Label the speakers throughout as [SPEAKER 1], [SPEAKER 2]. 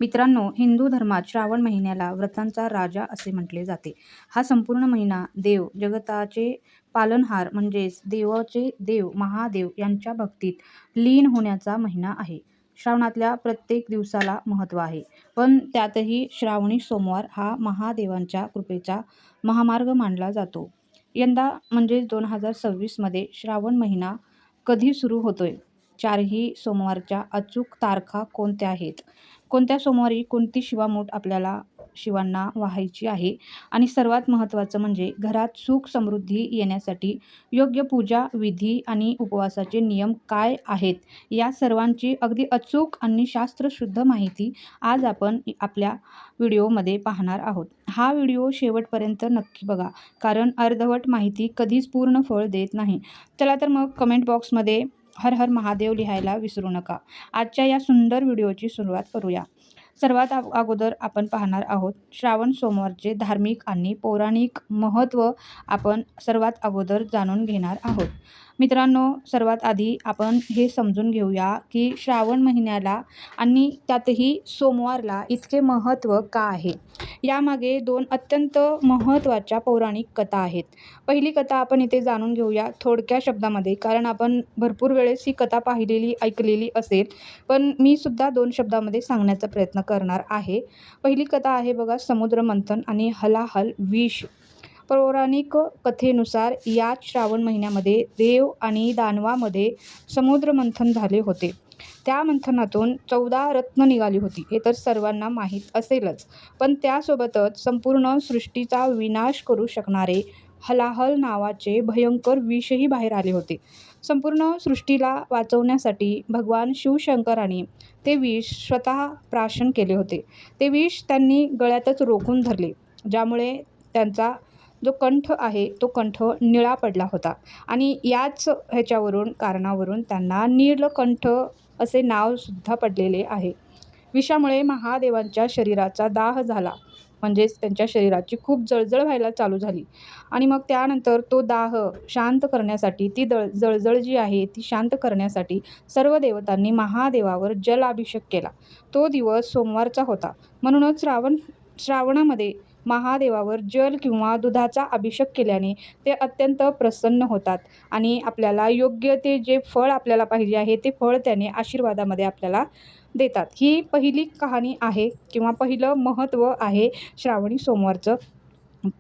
[SPEAKER 1] मित्रांनो, हिंदू धर्मात श्रावण महिन्याला व्रतांचा राजा असे म्हटले जाते. हा संपूर्ण महिना देव, जगताचे पालनहार म्हणजेच देवाचे देव महादेव यांच्या भक्तीत लीन होण्याचा महिना आहे. श्रावणातल्या प्रत्येक दिवसाला महत्त्व आहे, पण त्यातही श्रावणी सोमवार हा महादेवांच्या कृपेचा महामार्ग मानला जातो. यंदा म्हणजेच 2026 मध्ये श्रावण महिना कधी सुरू होतोय? चारही सोमवारच्या अचूक तारखा कोणत्या आहेत? कोणत्या सोमवारी कोणती शिवामूठ आपल्याला शिवांना वाहायची आहे? आणि सर्वात महत्त्वाचं म्हणजे घरात सुख समृद्धी येण्यासाठी योग्य पूजा विधी आणि उपवासाचे नियम काय आहेत? या सर्वांची अगदी अचूक आणि शास्त्रशुद्ध माहिती आज आपण आपल्या व्हिडिओमध्ये पाहणार आहोत. हा व्हिडिओ शेवटपर्यंत नक्की बघा, कारण अर्धवट माहिती कधीच पूर्ण फळ देत नाही. चला तर मग कमेंट बॉक्समध्ये हर हर महादेव लिहायला विसरू नका. आजच्या या सुंदर व्हिडिओची सुरुवात करूया. सर्वात अगोदर आपण पाहणार आहोत श्रावण सोमवारचे धार्मिक आणि पौराणिक महत्त्व आपण सर्वात अगोदर जाणून घेणार आहोत. मित्रांनो, सर्वात आधी आपण हे समजून घेऊया की श्रावण महिन्याला आणि त्यातही सोमवारला इतके महत्त्व का आहे. यामागे दोन अत्यंत महत्त्वाच्या पौराणिक कथा आहेत. पहिली कथा आपण इथे जाणून घेऊया थोडक्या शब्दामध्ये, कारण आपण भरपूर वेळेस ही कथा पाहिलेली ऐकलेली असेल, पण मी सुद्धा 2 शब्दामध्ये सांगण्याचा प्रयत्न करणार आहे. पहिली कथा आहे बघा, समुद्र मंथन आणि हलाहल विष. पौराणिक कथेनुसार याच श्रावण महिन्यामध्ये देव आणि दानवामध्ये समुद्र मंथन झाले होते. त्या मंथनातून 14 रत्न निघाली होती, हे तर सर्वांना माहीत असेलच. पण त्यासोबतच संपूर्ण सृष्टीचा विनाश करू शकणारे हलाहल नावाचे भयंकर विषही बाहेर आले होते. संपूर्ण सृष्टीला वाचवण्यासाठी भगवान शिवशंकरांनी ते विष स्वतः प्राशन केले होते. ते विष त्यांनी गळ्यातच रोखून धरले, ज्यामुळे त्यांचा जो कंठ आहे तो कंठ निळा पडला होता आणि याच कारणावरून त्यांना नीलकंठ असे नाव सुद्धा पडलेले आहे. विषामुळे महादेवांच्या शरीराचा दाह झाला, म्हणजेच त्यांच्या शरीराची खूप जळजळ व्हायला चालू झाली. आणि मग त्यानंतर तो दाह शांत करण्यासाठी, ती जळजळ जी आहे ती शांत करण्यासाठी सर्व देवतांनी महादेवावर जलाभिषेक केला. तो दिवस सोमवारचा होता, म्हणूनच श्रावणामध्ये महादेवावर जल किंवा दुधाचा अभिषेक केल्याने ते अत्यंत प्रसन्न होतात आणि आपल्याला योग्य ते जे फळ आपल्याला पाहिजे आहे ते फळ त्याने आशीर्वादामध्ये आपल्याला देतात. ही पहिली कहाणी आहे किंवा पहिलं महत्त्व आहे श्रावणी सोमवारचं.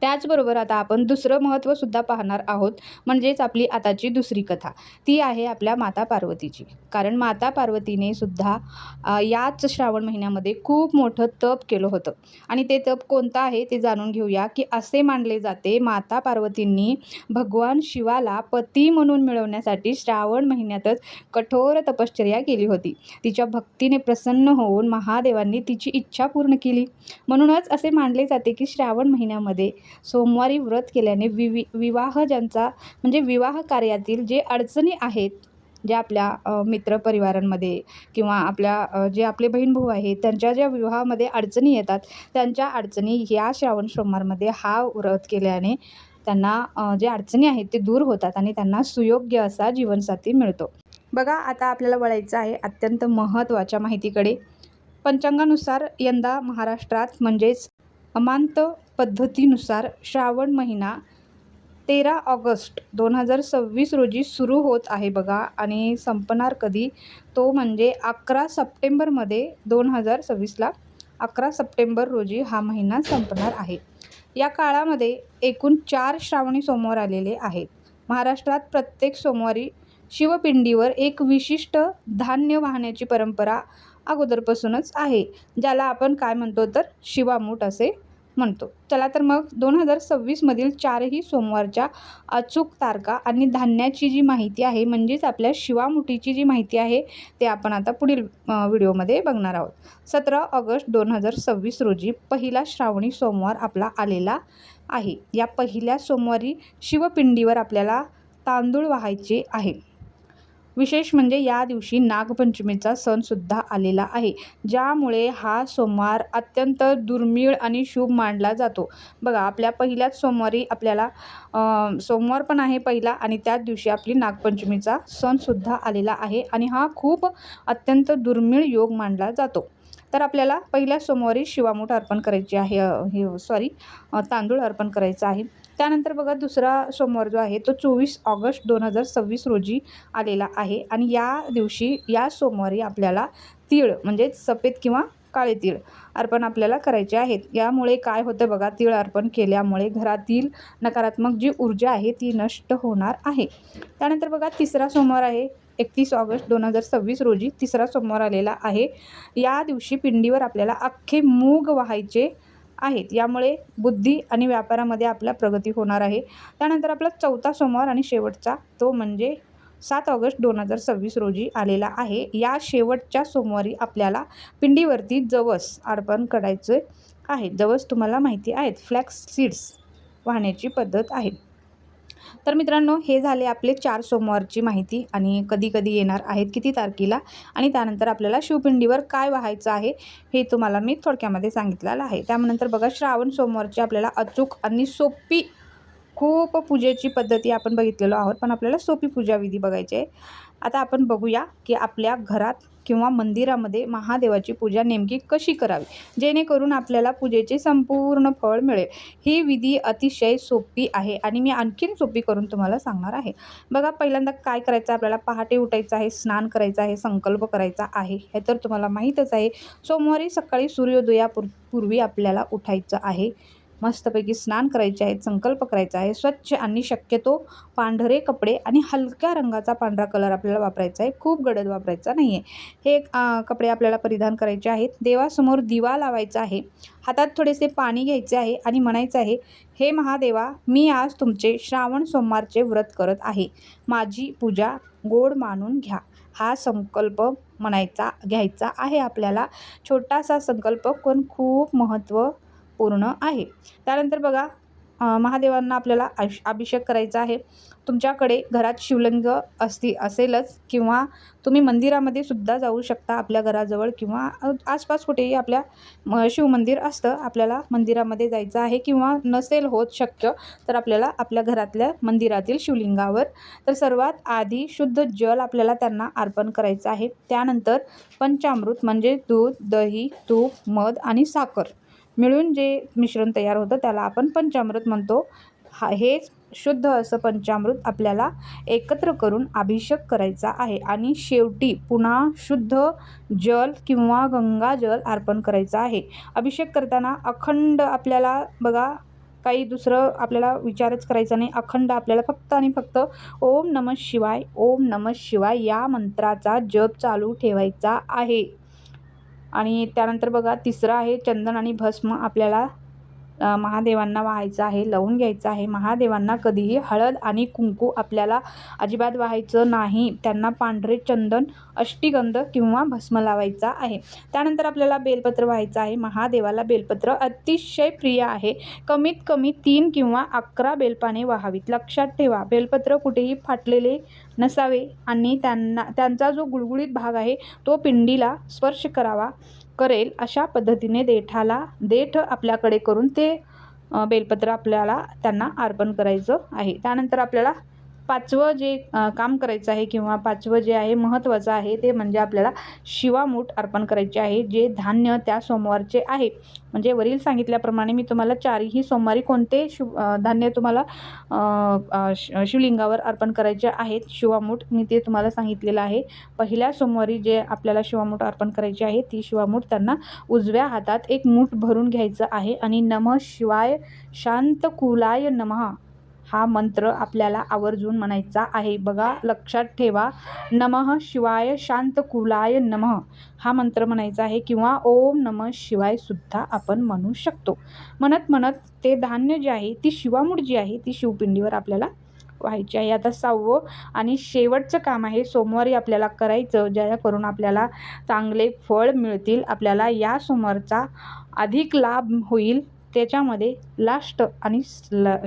[SPEAKER 1] त्याचबरोबर आता आपण दुसरं महत्त्वसुद्धा पाहणार आहोत, म्हणजेच आपली आताची दुसरी कथा. ती आहे आपल्या माता पार्वतीची. कारण माता पार्वतीने सुद्धा याच श्रावण महिन्यामध्ये खूप मोठं तप केलं होतं. आणि ते तप कोणतं आहे ते जाणून घेऊया. की असे मानले जाते, माता पार्वतींनी भगवान शिवाला पती म्हणून मिळवण्यासाठी श्रावण महिन्यातच कठोर तपश्चर्या केली होती. तिच्या भक्तीने प्रसन्न होऊन महादेवांनी तिची इच्छा पूर्ण केली. म्हणूनच असे मानले जाते की श्रावण महिन्यामध्ये सोमवारी व्रत केल्याने विवाह ज्यांचा म्हणजे विवाह कार्यातील जे अडचणी आहेत, ज्या आपल्या मित्रपरिवारांमध्ये किंवा आपल्या जे आपले बहीण भाऊ आहेत त्यांच्या ज्या विवाहामध्ये अडचणी येतात, त्यांच्या अडचणी या श्रावण सोमवारमध्ये हा व्रत केल्याने त्यांना जे अडचणी आहेत ते दूर होतात आणि त्यांना सुयोग्य असा जीवनसाथी मिळतो. बघा, आता आपल्याला वळायचं आहे अत्यंत महत्त्वाच्या माहितीकडे. पंचांगानुसार यंदा महाराष्ट्रात म्हणजेच अमांत पद्धतीनुसार श्रावण महिना 13 ऑगस्ट 2026 रोजी सुरू होत आहे बघा. आणि संपणार कधी? तो म्हणजे 11 सप्टेंबरमध्ये 2026ला 11 सप्टेंबर रोजी हा महिना संपणार आहे. या काळामध्ये एकूण 4 श्रावणी सोमवार आलेले आहेत. महाराष्ट्रात प्रत्येक सोमवारी शिवपिंडीवर एक विशिष्ट धान्य वाहण्याची परंपरा अगोदरपासूनच आहे, ज्याला आपण काय म्हणतो तर शिवामूठ असे म्हणतो. चला तर मग 2026 मधील 4ही सोमवारच्या अचूक तारखा आणि धान्याची जी माहिती आहे, म्हणजेच आपल्या शिवामुठीची जी माहिती आहे ते आपण आता पुढील व्हिडिओमध्ये बघणार आहोत. 17 ऑगस्ट 2026 रोजी पहिला श्रावणी सोमवार आपला आलेला आहे. या पहिल्या सोमवारी शिवपिंडीवर आपल्याला तांदूळ वाहायचे आहे. विशेष म्हणजे या दिवशी नागपंचमीचा सणसुद्धा आलेला आहे, ज्यामुळे हा सोमवार अत्यंत दुर्मिळ आणि शुभ मानला जातो. बघा, आपल्या पहिल्याच सोमवारी आपल्याला सोमवार पण आहे पहिला आणि त्याच दिवशी आपली नागपंचमीचा सणसुद्धा आलेला आहे आणि हा खूप अत्यंत दुर्मिळ योग मानला जातो. तर आपल्याला पहिल्या सोमवारी शिवामूठ अर्पण करायची आहे, तांदूळ अर्पण करायचा आहे. त्यानंतर बघा दुसरा सोमवार जो आहे तो 24 ऑगस्ट 2026 रोजी आलेला आहे आणि या दिवशी या सोमवारी आपल्याला तीळ म्हणजेच सफेद किंवा काळे तीळ अर्पण आपल्याला करायचे आहेत. यामुळे काय होतं बघा, तीळ अर्पण केल्यामुळे घरातील नकारात्मक जी ऊर्जा आहे ती नष्ट होणार आहे. त्यानंतर बघा तिसरा सोमवार आहे 31 ऑगस्ट 2026 रोजी तिसरा सोमवार आलेला आहे. या दिवशी पिंडीवर आपल्याला अख्खे मूग वाहायचे आहेत. यामुळे बुद्धी आणि व्यापारामध्ये आपल्या प्रगती होणार आहे. त्यानंतर आपला चौथा सोमवार आणि शेवटचा तो म्हणजे 7 ऑगस्ट 2026 रोजी आलेला आहे. या शेवटच्या सोमवारी आपल्याला पिंडीवरती जवस अर्पण करायचे आहे. जवस तुम्हाला माहिती आहेत, फ्लॅक्स सीड्स वाहण्याची पद्धत आहे. तर मित्रांनो, हे झाले आपले 4 सोमवारची माहिती आणि कधी कधी येणार आहेत, किती तारखेला, आणि त्यानंतर आपल्याला शिवपिंडीवर काय वाहायचं आहे हे तुम्हाला मी थोडक्यामध्ये सांगितलेलं आहे. त्यानंतर बघा श्रावण सोमवारची आपल्याला अचूक आणि सोपी खूप पूजेची पद्धती आपण बघितलेलो आहोत, पण आपल्याला सोपी पूजाविधी बघायची आहे. आता आपण बघूया की आपल्या घरात किंवा मंदिरामध्ये महादेवाची पूजा नेमकी कशी करावी, जेणेकरून आपल्याला पूजेचे संपूर्ण फळ मिळेल. ही विधी अतिशय सोपी आहे आणि मी आणखीन सोपी करून तुम्हाला सांगणार आहे. बघा पहिल्यांदा काय करायचं, आपल्याला पहाटे उठायचं आहे, स्नान करायचं आहे, संकल्प करायचा आहे. हे तर तुम्हाला माहीतच आहे. सोमवारी सकाळी सूर्योदयापूर्वी आपल्याला उठायचं आहे, मस्तपैकी स्नान करायचे आहेत, संकल्प करायचा आहे. स्वच्छ आणि शक्यतो पांढरे कपडे आणि हलक्या रंगाचा पांढरा कलर आपल्याला वापरायचा आहे, खूप गडद वापरायचा नाही आहे. हे कपडे आपल्याला परिधान करायचे आहेत. देवासमोर दिवा लावायचा आहे, हातात थोडेसे पाणी घ्यायचे आहे आणि म्हणायचं आहे, हे महादेवा, मी आज तुमचे श्रावण सोमवारचे व्रत करत आहे, माझी पूजा गोड मानून घ्या. हा संकल्प घ्यायचा आहे आपल्याला. छोटासा संकल्प पण खूप महत्त्वपूर्ण आहे. त्यानंतर बघा महादेवांना आपल्याला अभिषेक करायचा आहे. तुमच्याकडे घरात शिवलिंग असेलच किंवा तुम्ही मंदिरामध्ये सुद्धा जाऊ शकता. आपल्या घराजवळ किंवा आसपास कुठेही आपल्या शिवमंदिर असतं, आपल्याला मंदिरामध्ये जायचं आहे. किंवा नसेल होत शक्य तर आपल्याला आपल्या घरातल्या मंदिरातील शिवलिंगावर तर सर्वात आधी शुद्ध जल आपल्याला त्यांना अर्पण करायचं आहे. त्यानंतर पंचामृत म्हणजे दूध, दही, तूप, मध आणि साखर मिळून जे मिश्रण तयार होतं त्याला आपण पंचामृत म्हणतो. हे शुद्ध असं पंचामृत आपल्याला एकत्र करून अभिषेक करायचा आहे आणि शेवटी पुन्हा शुद्ध जल किंवा गंगाजल अर्पण करायचं आहे. अभिषेक करताना अखंड आपल्याला बघा काही दुसरं आपल्याला विचारच करायचा नाही. अखंड आपल्याला फक्त आणि फक्त ओम नमः शिवाय, ओम नमः शिवाय या मंत्राचा जप चालू ठेवायचा आहे. आणि त्यानंतर बघा तिसरं आहे चंदन आणि भस्म आपल्याला महादेवांना वाहायचं आहे, लावून घ्यायचं आहे. महादेवांना कधीही हळद आणि कुंकू आपल्याला अजिबात वाहायचं नाही. त्यांना पांढरे चंदन, अष्टगंध किंवा भस्म लावायचा आहे. त्यानंतर आपल्याला बेलपत्र वाहायचं आहे. महादेवाला बेलपत्र अतिशय प्रिय आहे. कमीत कमी 3 किंवा 11 बेलपाने वाहावीत. लक्षात ठेवा, बेलपत्र कुठेही फाटलेले नसावे आणि त्यांचा जो गुळगुळीत भाग आहे तो पिंडीला स्पर्श करेल अशा पद्धतीने देठ आपल्याकडे करून ते बेलपत्र आपल्याला त्यांना अर्पण करायचं आहे. त्यानंतर आपल्याला 5वं जे काम करायचं आहे किंवा 5वं जे आहे महत्त्वाचं आहे ते म्हणजे आपल्याला शिवामूठ अर्पण करायचे आहे, जे धान्य त्या सोमवारचे आहे. म्हणजे वरील सांगितल्याप्रमाणे मी तुम्हाला 4ही सोमवारी कोणते धान्य तुम्हाला शिवलिंगावर अर्पण करायचे आहेत, शिवामूठ मी ते तुम्हाला सांगितलेलं आहे. पहिल्या सोमवारी जे आपल्याला शिवामूठ अर्पण करायचे आहे ती शिवामूठ त्यांना उजव्या हातात एक मूठ भरून घ्यायचं आहे आणि नमः शिवाय शांतकुलाय नमः हा मंत्र आपल्याला आवर्जून म्हणायचा आहे. बघा लक्षात ठेवा, नमः शिवाय शांतकुलाय नमः हा मंत्र म्हणायचा आहे किंवा ओम नमः शिवाय सुद्धा आपण म्हणू शकतो. म्हणत ते धान्य जे आहे, ती शिवामूठ जी आहे ती शिवपिंडीवर आपल्याला व्हायची आहे. आता 6वं आणि शेवटचं काम आहे सोमवारी आपल्याला करायचं, जेणेकरून आपल्याला चांगले फळ मिळतील, आपल्याला या सोमवारचा अधिक लाभ होईल. त्याच्यामध्ये लास्ट आणि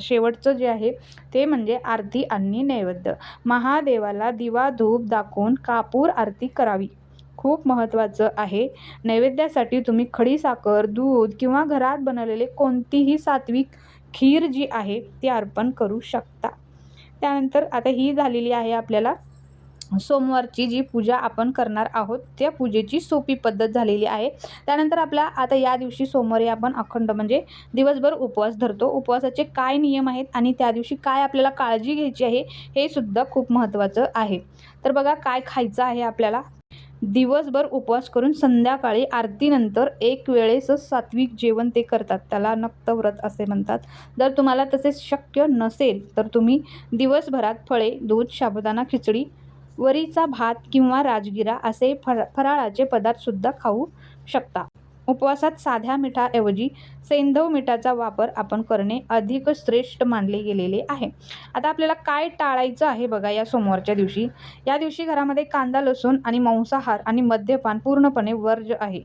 [SPEAKER 1] शेवटचं जे आहे ते म्हणजे आरती आणि नैवेद्य. महादेवाला दिवा धूप दाखवून कापूर आरती करावी, खूप महत्त्वाचं आहे. नैवेद्यासाठी तुम्ही खडी साखर, दूध किंवा घरात बनवलेले कोणतीही सात्विक खीर जी आहे ती अर्पण करू शकता. त्यानंतर आता ही झालेली आहे आपल्याला सोमवारची जी पूजा आपण करणार आहोत त्या पूजेची सोपी पद्धत झालेली आहे. त्यानंतर आपला आता या दिवशी सोमवारी आपण अखंड म्हणजे दिवसभर उपवास धरतो. उपवासाचे काय नियम आहेत आणि त्या दिवशी काय आपल्याला काळजी घ्यायची आहे हे सुद्धा खूप महत्त्वाचं आहे. तर बघा काय खायचं आहे आपल्याला. दिवसभर उपवास करून संध्याकाळी आरतीनंतर एक वेळेस सात्विक जेवण ते करतात, त्याला नक्तव्रत असे म्हणतात. जर तुम्हाला तसे शक्य नसेल तर तुम्ही दिवसभरात फळे, दूध, साबुदाणा खिचडी, वरीचा भात किंवा राजगिरा असे फराळाचे पदार्थसुद्धा खाऊ शकता. उपवासात साध्या मिठाऐवजी सैंधव मिठाचा वापर आपण करणे अधिक श्रेष्ठ मानले गेलेले आहे. आता आपल्याला काय टाळायचं आहे बघा या सोमवारच्या दिवशी. या दिवशी घरामध्ये कांदा, लसूण आणि मांसाहार आणि मद्यपान पूर्णपणे वर्ज्य आहे.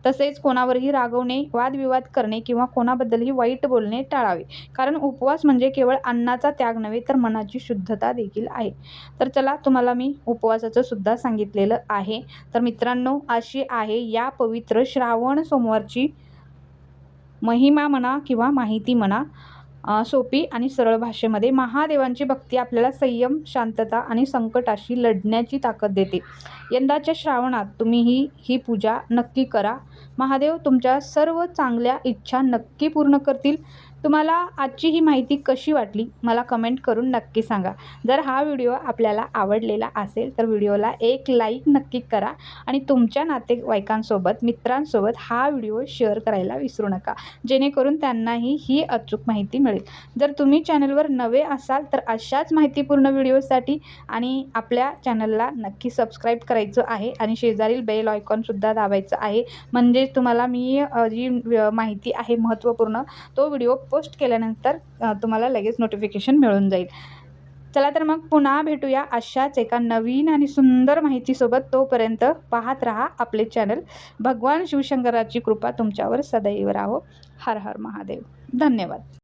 [SPEAKER 1] तसेच कोणावरही रागवणे, वादविवाद करणे किंवा कोणाबद्दलही वाईट बोलणे टाळावे. कारण उपवास म्हणजे केवळ अन्नाचा त्याग नव्हे तर मनाची शुद्धता देखील आहे. तर चला तुम्हाला मी उपवासाचं सुद्धा सांगितलेलं आहे. तर मित्रांनो अशी आहे या पवित्र श्रावण सोमवारची महिमा म्हणा किंवा माहिती म्हणा. सोपी आणि सरळ भाषेमध्ये महादेवांची भक्ती आपल्याला संयम, शांतता आणि संकटाशी लढण्याची ताकद देते. यंदाच्या श्रावणात तुम्हीही ही पूजा नक्की करा. महादेव तुमच्या सर्व चांगल्या इच्छा नक्की पूर्ण करतील. तुम्हाला आजची ही माहिती कशी वाटली मला कमेंट करून नक्की सांगा. जर हा व्हिडिओ आपल्याला आवडलेला असेल तर व्हिडिओला एक लाईक नक्की करा आणि तुमच्या नातेवाईकांसोबत, मित्रांसोबत हा व्हिडिओ शेअर करायला विसरू नका, जेणेकरून त्यांनाही ही अचूक माहिती मिळेल. जर तुम्ही चॅनलवर नवे असाल तर अशाच माहितीपूर्ण व्हिडिओसाठी आणि आपल्या चॅनलला नक्की सबस्क्राईब करायचं आहे आणि शेजारील बेल आयकॉनसुद्धा दाबायचं आहे. म्हणजे तुम्हाला मी जी माहिती आहे महत्त्वपूर्ण तो व्हिडिओ पोस्ट केल्यानंतर तुम्हाला लगेच नोटिफिकेशन मिळून जाईल. चला तर मग पुन्हा भेटूया अशाच एका नवीन आणि सुंदर माहितीसोबत. तोपर्यंत पाहत रहा आपले चॅनल. भगवान शिवशंकराची कृपा तुमच्यावर सदैव राहो. हर हर महादेव. धन्यवाद.